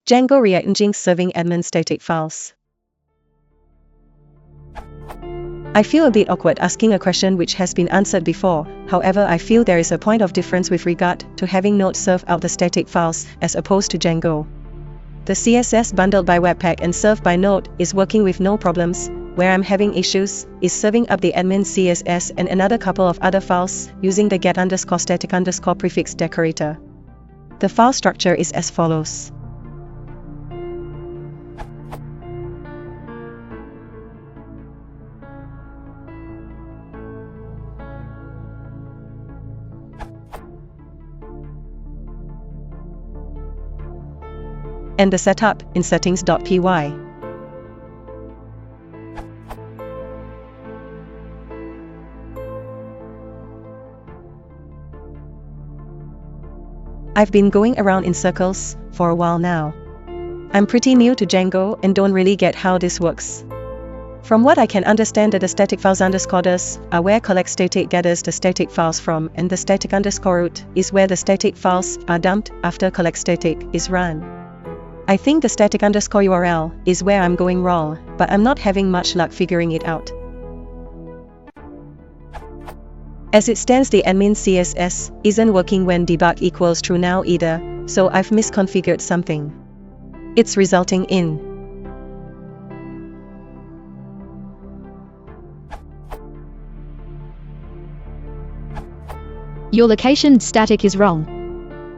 Django React Nginx serving admin static files. I feel a bit awkward asking a question which has been answered before. However, I feel there is a point of difference with regard to having Node serve out the static files as opposed to Django. The CSS bundled by Webpack and served by Node is working with no problems. Where I'm having issues is serving up the admin CSS and another couple of other files using the get_static_prefix decorator. The file structure is as follows. And the setup in settings.py. I've been going around in circles for a while now. I'm pretty new to Django and don't really get how this works. From what I can understand, that the static files _does are where collect static gathers the static files from, and the static_root is where the static files are dumped after collect static is run. I think the static_URL is where I'm going wrong, but I'm not having much luck figuring it out. As it stands, the admin CSS isn't working when debug equals true now either, so I've misconfigured something. It's resulting in your location static is wrong.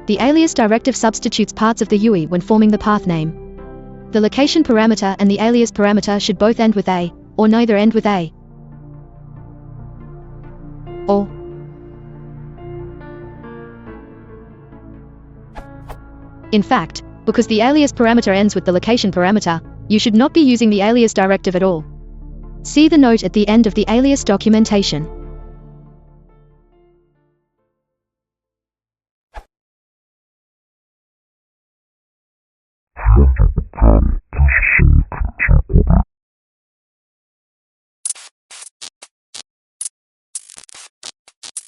The alias directive substitutes parts of the UI when forming the path name. The location parameter and the alias parameter should both end with A, or neither end with A. Or in fact, because the alias parameter ends with the location parameter, you should not be using the alias directive at all. See the note at the end of the alias documentation.